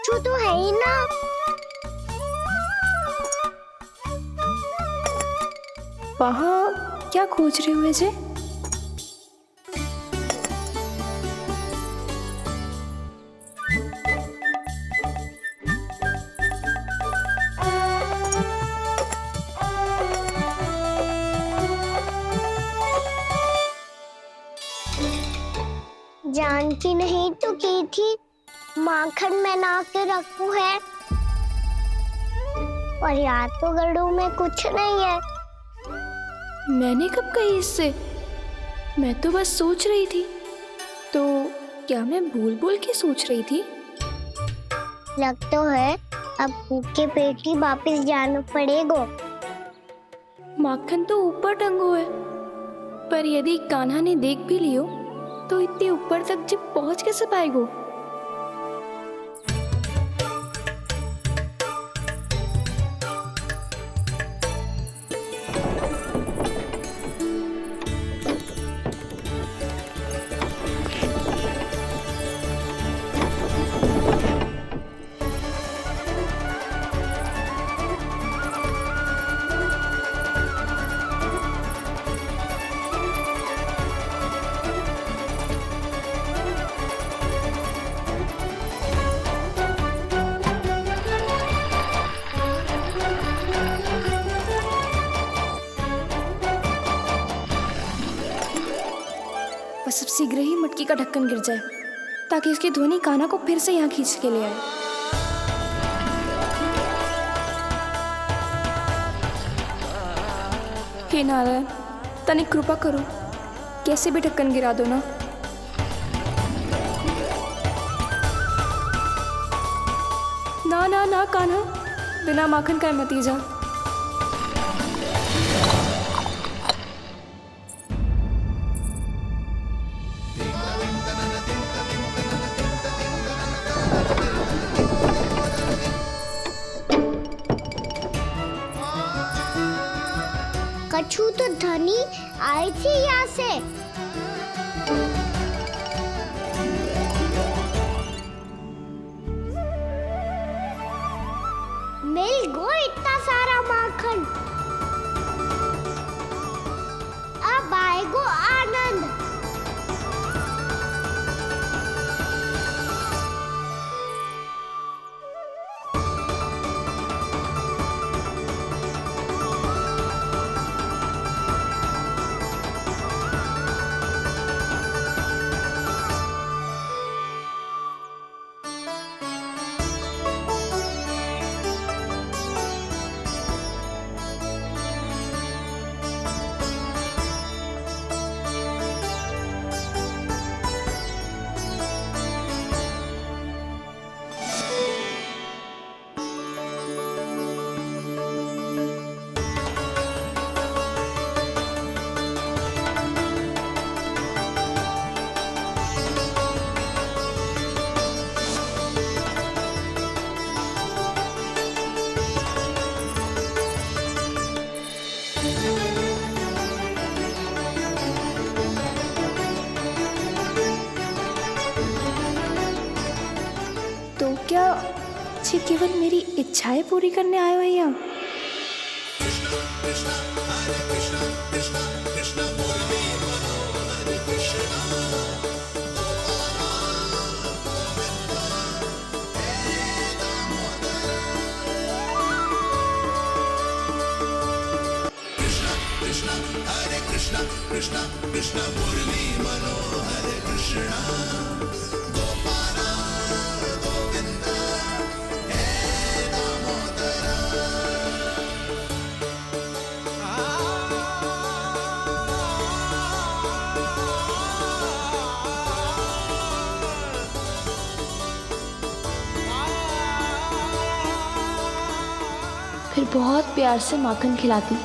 कछू तो है ही ना। वहाँ क्या खोज रहे हुए जे? जानकी नहीं तो की थी माखन में ना के रखू है, और यहाँ तो गड़ू में कुछ नहीं है। मैंने कब कही इससे? मैं तो बस सोच रही थी। तो क्या मैं भूल भूल के सोच रही थी? लग तो है अब भूखे पेट ही वापिस जाना पड़ेगा। माखन तो ऊपर टंगो है, पर यदि कान्हा ने देख भी लियो तो इतने ऊपर तक जब पहुंच कैसे पाएगो? बस अब शीघ्र ही मटकी का ढक्कन गिर जाए ताकि उसकी ध्वनि कान्हा को फिर से यहाँ खींच के ले आए। हे नारायण, तनिक कृपा करो, कैसे भी ढक्कन गिरा दो ना। ना ना ना कान्हा, बिना माखन का मत ही जा। कछू तो धनी आई थी यहाँ से। मिल गो इतना सारा माखन, अब आएगो आनंद। तो क्या ये केवल मेरी इच्छाएं पूरी करने आए हो यहाँ? कृष्णा कृष्णा मुरली मनोहर कृष्णा गोपाला गोविंद हे दामोदर। फिर बहुत प्यार से माखन खिलाती।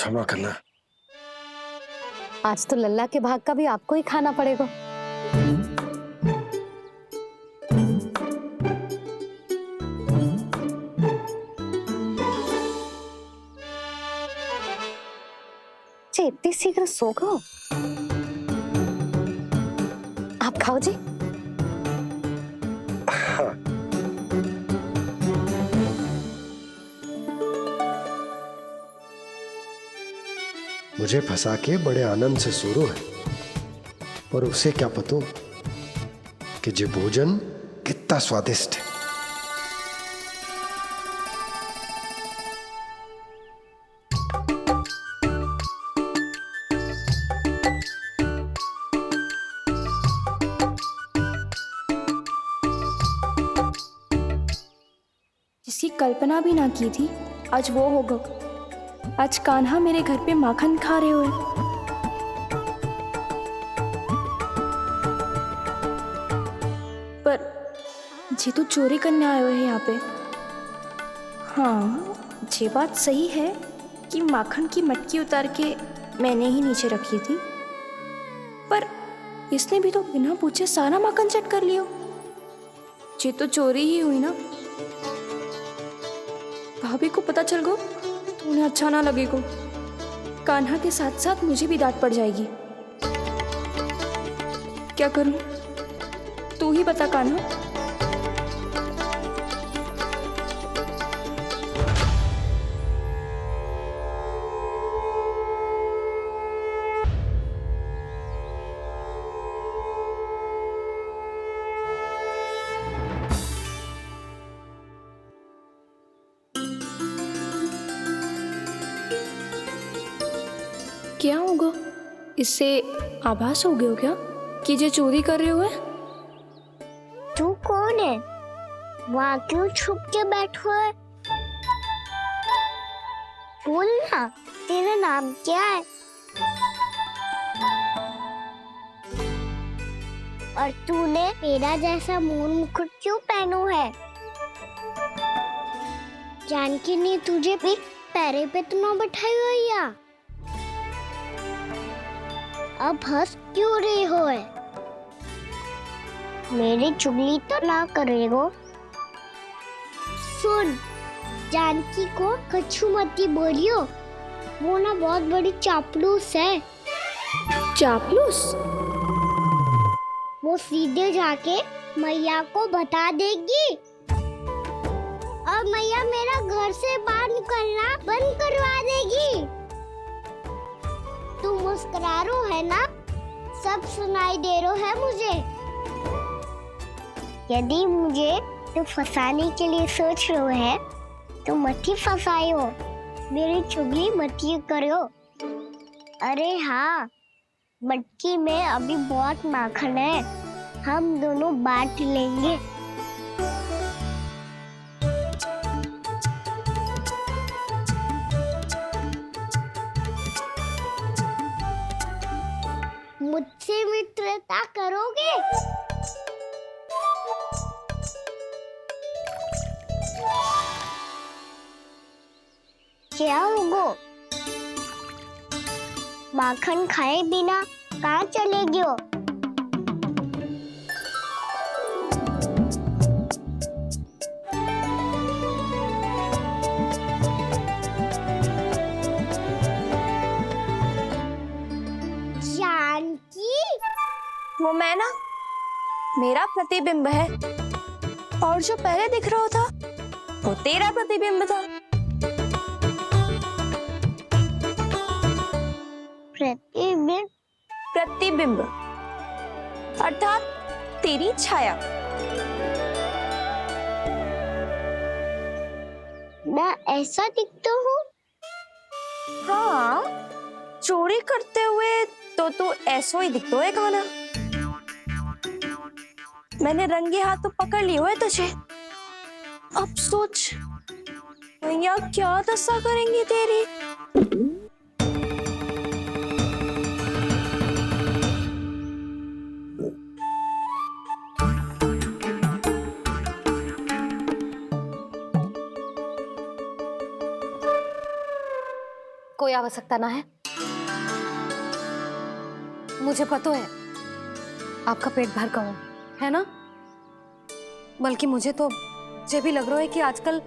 क्षमा करना। आज तो लल्ला के भाग का भी आपको ही खाना पड़ेगा। जी इतनी शीघ्र सो गो? आप खाओ जी। हाँ। मुझे फंसा के बड़े आनंद से सो रो है, पर उसे क्या पता कि ये भोजन कितना स्वादिष्ट है। जिसकी कल्पना भी ना की थी आज वो होगा। आज कान्हा मेरे घर पे माखन खा रहे हुए। पर ये तो चोरी करने आए हुए हैं यहाँ पे। हाँ, ये बात सही है कि माखन की मटकी उतार के मैंने ही नीचे रखी थी, पर इसने भी तो बिना पूछे सारा माखन चट कर लिया। ये तो चोरी ही हुई ना। भाभी को पता चल गो तो उन्हें अच्छा ना लगेगा। कान्हा के साथ साथ मुझे भी डांट पड़ जाएगी। क्या करूं? तू ही बता कान्हा। क्या होगा? इससे आभास हो गया हो क्या कि ये चोरी कर रहे हुए? तू कौन है? वहाँ क्यों छुप के बैठो है? बोल ना, तेरा नाम क्या है? और तूने मेरा जैसा मोर मुकुट क्यों पहनो है? जानकी ने तुझे भी पैरे पे तो ना बैठाई हुई है। अब हंस क्यों रही हो है? मेरी चुगली तो ना करेगो। सुन, जानकी को कछु मती बोलियो, वो ना बहुत बड़ी चापलूस है। चापलूस? वो सीधे जाके मैया को बता देगी और मैया मेरा घर से बाहर निकलना बंद करवा देगी। तू मुस्कुरा रो है ना? सब सुनाई दे रो है मुझे। यदि मुझे तो फंसाने के लिए सोच रो है तो मत ही फंसायो, मेरी चुगली मत ही करो। अरे हाँ, मटकी में अभी बहुत माखन है, हम दोनों बांट लेंगे। मुझसे मित्रता करोगे? क्या होगो? माखन खाए बिना कहाँ चले गयो? जानकी? वो मैं ना, मेरा प्रतिबिंब है, और जो पहले दिख रहा था वो तेरा प्रतिबिंब था। प्रतिबिंब? प्रतिबिंब अर्थात तेरी छाया। मैं ऐसा दिखता हूँ? हाँ, चोरी करते हुए तो तू ऐसा ही दिखता है कान्हा। मैंने रंगे हाथ तो पकड़ लिए हुए तुझे। अब सोच भैया क्या दशा करेंगी तेरी। कोई आवश्यकता ना है। मुझे पता है आपका पेट भर गया है ना, बल्कि मुझे तो ये भी लग रहा है कि आजकल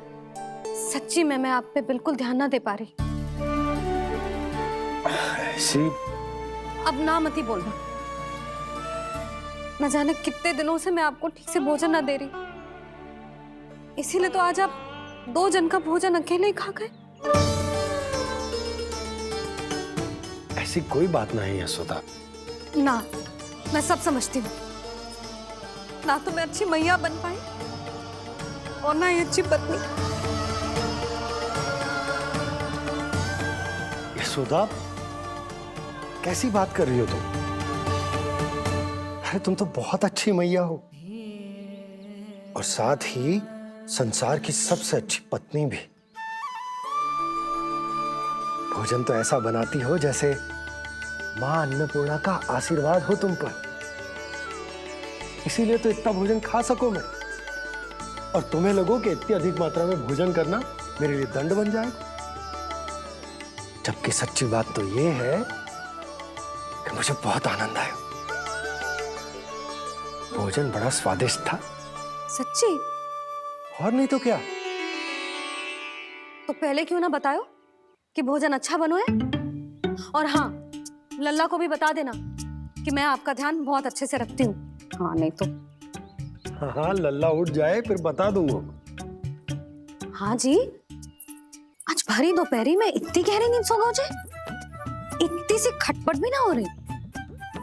सच्ची में मैं आप पे बिल्कुल ध्यान ना दे पा रही। ऐसी अब ना मत ही बोलना। न जाने कितने दिनों से मैं आपको ठीक से भोजन ना दे रही, इसीलिए तो आज आप 2 जन का भोजन अकेले ही खा गए। ऐसी कोई बात नहीं यशोदा। ना, मैं सब समझती हूँ। ना तो मैं अच्छी मैया बन पाई और ना ही अच्छी पत्नी। यशोदा, कैसी बात कर रही हो तुम? अरे तुम तो बहुत अच्छी मैया हो और साथ ही संसार की सबसे अच्छी पत्नी भी। भोजन तो ऐसा बनाती हो जैसे मां अन्नपूर्णा का आशीर्वाद हो तुम पर। इसीलिए तो इतना भोजन खा सको मैं, और तुम्हें लगो कि इतनी अधिक मात्रा में भोजन करना मेरे लिए दंड बन जाएगा। जबकि सच्ची बात तो ये है कि मुझे बहुत आनंद आया। भोजन बड़ा स्वादिष्ट था। सच्ची? और नहीं तो क्या। तो पहले क्यों ना बतायो कि भोजन अच्छा बनो है? और हाँ, लल्ला को भी बता देना कि मैं आपका ध्यान बहुत अच्छे से रखती हूँ। हाँ नहीं तो। हाँ, लल्ला उठ जाए फिर बता दूंगा। हाँ जी, आज भरी दोपहरी में इतनी गहरी नींद सो गए मुझे, इतनी सी खटपट भी ना हो रही।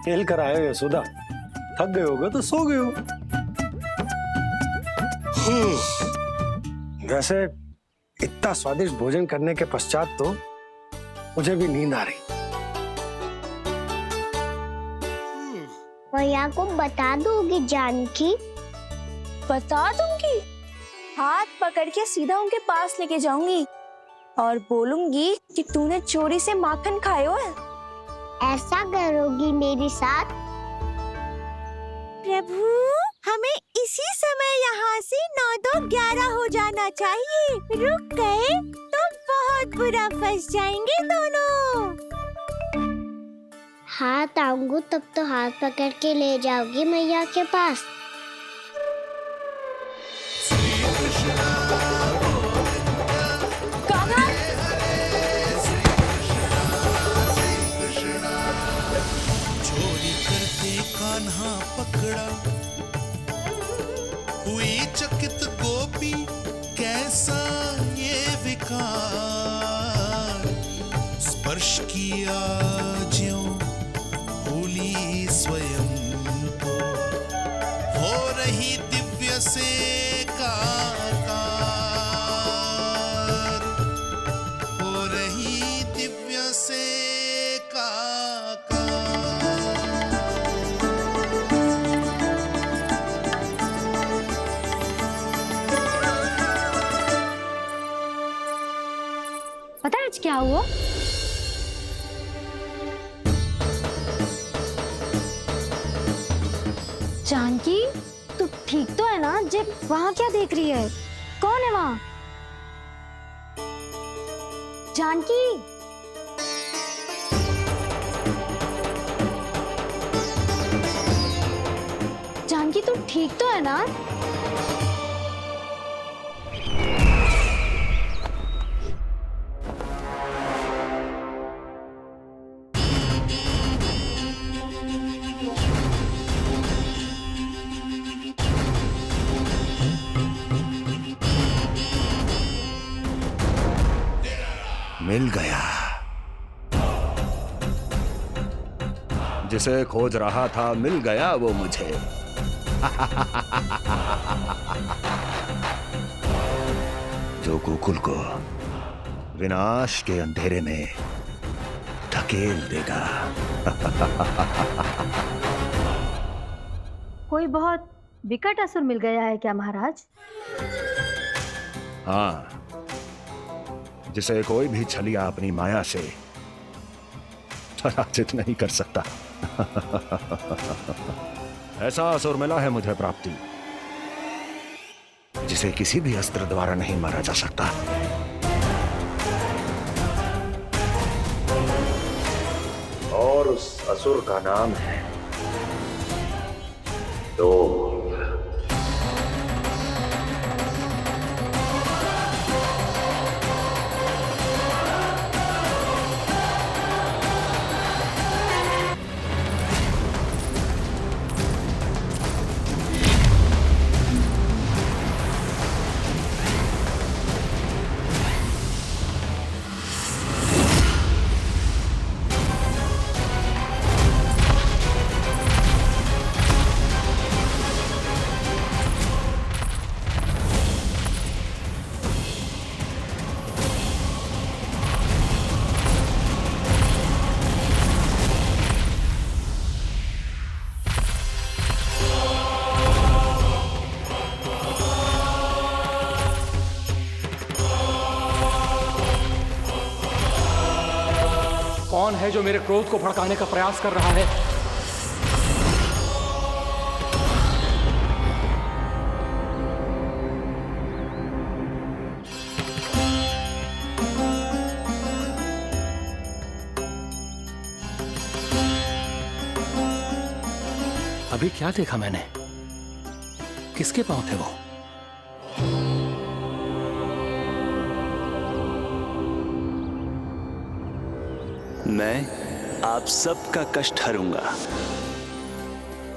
खेल कर आए हो यशोदा, थक गए होगे तो सो गए हो। वैसे इतना स्वादिष्ट भोजन करने के पश्चात तो मुझे भी नींद आ रही। मैया को बता दोगी जानकी? बता दूंगी। हाथ पकड़ के सीधा उनके पास लेके जाऊंगी और बोलूंगी कि तूने चोरी से माखन खाया है। ऐसा करोगी मेरे साथ? प्रभु, हमें इसी समय यहाँ से 9-2-11 हो जाना चाहिए। रुक गए तो बहुत बुरा फंस जाएंगे दोनों। हाथ आऊंगी तब तो हाथ पकड़ के ले जाओगी मैया के पास। चोरी करते कान्हा पकड़ा, हुई चकित गोपी कैसा ये विकार। स्पर्श किया ज्यों भूली स्वयं को, हो रही दिव्य से काकार, हो रही दिव्य से काकार। पता है आज क्या हुआ? जानकी, तू ठीक तो है ना? जे वहां क्या देख रही है? कौन है वहां? जानकी, जानकी तू ठीक तो है ना? मिल गया। जिसे खोज रहा था मिल गया वो मुझे। जो गोकुल को विनाश के अंधेरे में धकेल देगा। कोई बहुत विकट असुर मिल गया है क्या महाराज? हाँ, जिसे कोई भी छलिया अपनी माया से पराजित नहीं कर सकता। ऐसा असुर मिला है मुझे प्राप्ति, जिसे किसी भी अस्त्र द्वारा नहीं मारा जा सकता। असुर का नाम है लोभ। कौन है जो मेरे क्रोध को भड़काने का प्रयास कर रहा है? अभी क्या देखा मैंने? किसके पांव थे वो? मैं आप सबका कष्ट हरूंगा।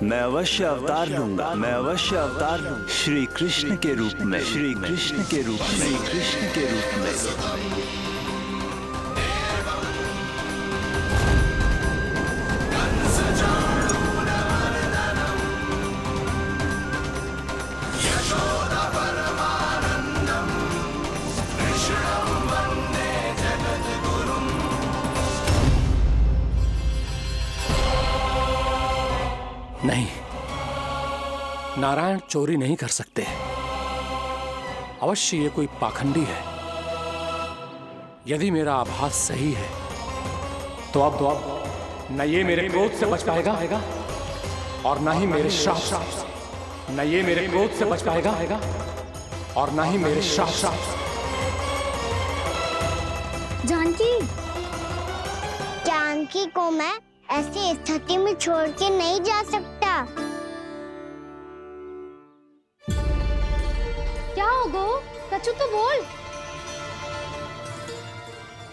मैं अवश्य अवतार लूंगा। मैं अवश्य अवतार लूंगा श्री कृष्ण के रूप में। श्री कृष्ण के रूप में। श्री कृष्ण के रूप में। नहीं, नारायण चोरी नहीं कर सकते। अवश्य ये कोई पाखंडी है। यदि मेरा आभास सही है तो अब न ये मेरे क्रोध से बच पाएगा और न ही मेरे श्राप से। न ये मेरे क्रोध से बच पाएगा और न ही मेरे श्राप से। जानकी, जानकी को मैं ऐसी स्थिति में छोड़ के नहीं जा सकता। क्या हो गो? कछु तो बोल।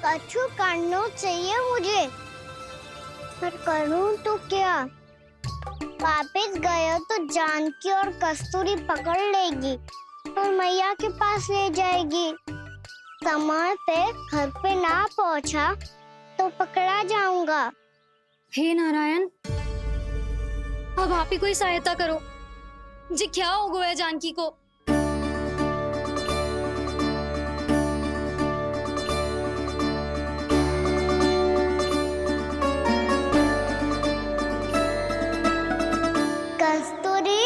कछु करना चाहिए मुझे, पर करूं तो क्या? वापस गया तो जानकी और कस्तूरी पकड़ लेगी और मैया के पास ले जाएगी। समय पे घर पे ना पहुंचा तो पकड़ा जाऊंगा। हे नारायण, अब आप ही कोई सहायता करो जी। क्या हो गया है जानकी को? कस्तूरी,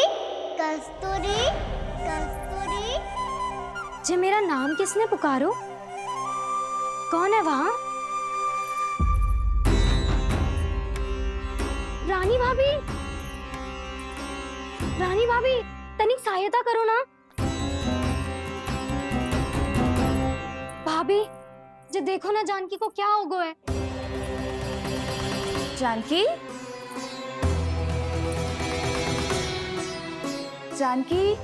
कस्तूरी, कस्तूरी। जी मेरा नाम किसने पुकारो? कौन है वहाँ? रानी भाभी, रानी भाभी, तनिक सहायता करो ना। भाभी, जे देखो ना जानकी को क्या हो गया है। जानकी, जानकी,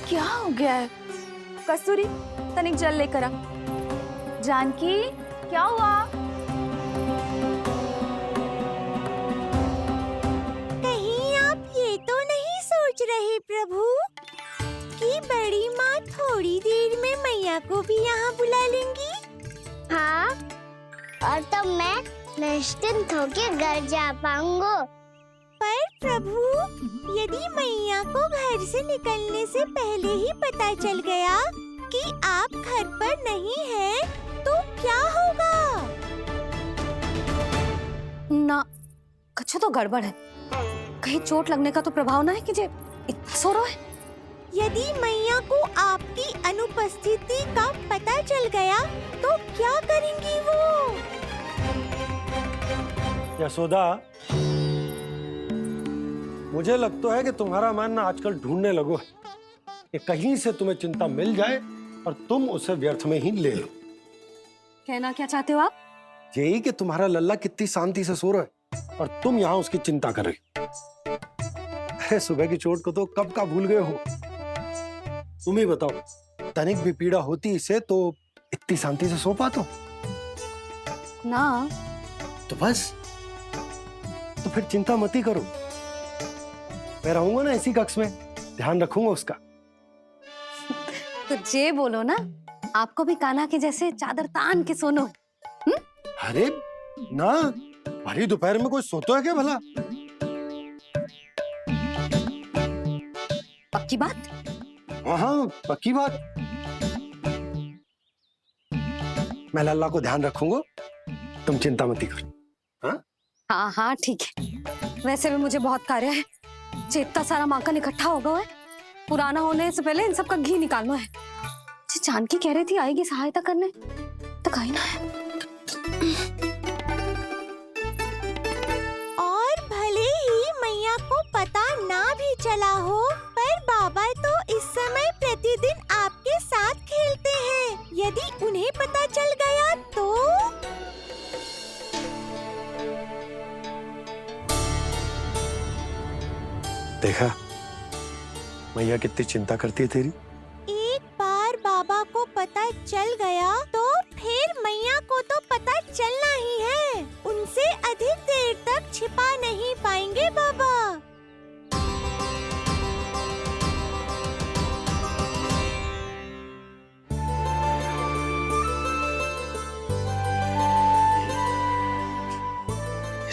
क्या हो गया है? कस्तूरी, तनिक जल लेकर आ। जानकी, क्या हुआ? कहीं आप ये तो नहीं सोच रहे प्रभु कि बड़ी माँ थोड़ी देर में मैया को भी यहाँ बुला लेंगी? हाँ, और तब मैं निश्चिंत होकर घर जा पाऊंगा। पर प्रभु, यदि मैया को घर से निकलने से पहले ही पता चल गया कि आप घर पर नहीं हैं, तो क्या होगा? ना, कछु तो गड़बड़ है। कहीं चोट लगने का तो प्रभाव ना है कि जे इतना सो रहा है। यदि मैया को आपकी अनुपस्थिति का पता चल गया तो क्या करेंगी वो? यशोदा, मुझे लगता है कि तुम्हारा मन आजकल ढूंढने लगो है कि कहीं से तुम्हें चिंता मिल जाए और तुम उसे व्यर्थ में ही ले लो। कहना क्या चाहते हो आप? यही कि तुम्हारा लल्ला कितनी शांति से सो रहा है और तुम यहाँ उसकी चिंता कर रही हो। अरे सुबह की चोट को तो कब का भूल गए हो। तुम ही बताओ, तनिक भी पीड़ा होती इसे तो इतनी शांति से सो पाते हो? ना। तो बस, तो फिर चिंता मत ही करो। मैं रहूंगा ना इसी कक्ष में, ध्यान रखूंगा उसका। तो जे बोलो ना, आपको भी कान्हा के जैसे चादर तान के सोनो। अरे ना, भरी दोपहर में कोई सोता है क्या भला? पक्की बात? हाँ, पक्की बात। मैं लल्ला को ध्यान रखूंगा, तुम चिंता मत करो। हाँ हाँ ठीक है। वैसे भी मुझे बहुत कार्य है। इतना सारा माखन इकट्ठा होगा है, पुराना होने से पहले इन सब का घी निकालना है। जानकी कह रही थी आएगी सहायता करने, तो कहीं ना है। और भले ही मैया को पता ना भी चला हो, पर बाबा तो इस समय प्रतिदिन आपके साथ खेलते हैं। यदि उन्हें पता चल गया तो? देखा मैया कितनी चिंता करती है तेरी। एक बार बाबा को पता चल गया तो फिर मैया को तो पता चलना ही है। उनसे अधिक देर तक छिपा नहीं पाएंगे बाबा।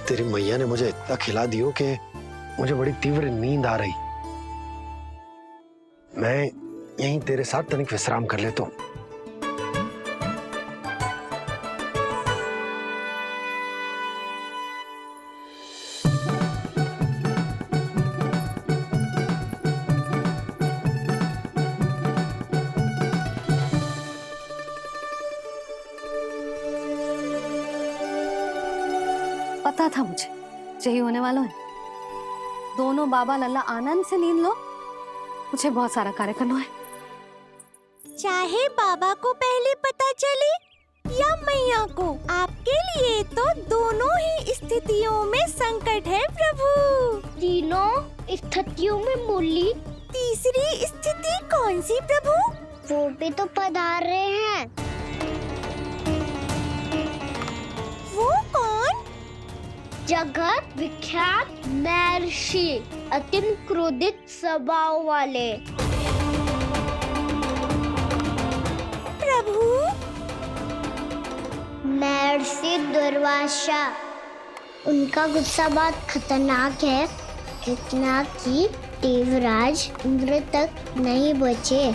तेरी मैया ने मुझे इतना खिला दियो कि मुझे बड़ी तीव्र नींद आ रही। मैं यहीं तेरे साथ तनिक विश्राम कर लेता हूँ। पता था मुझे यही होने वाला है। दोनों बाबा लल्ला आनंद से नींद लो, मुझे बहुत सारा कार्य करना है। चाहे बाबा को पहले पता चले या मैया को, आपके लिए तो दोनों ही स्थितियों में संकट है प्रभु। तीनों स्थितियों में मूली। तीसरी स्थिति कौन सी प्रभु? वो भी तो पधार रहे हैं। वो कौन? जगत विख्यात महर्षि, अत्यंत क्रोधित स्वभाव वाले। प्रभु? महर्षि दुर्वासा। उनका गुस्सा बहुत खतरनाक है, इतना कि देवराज इंद्र तक नहीं बचे।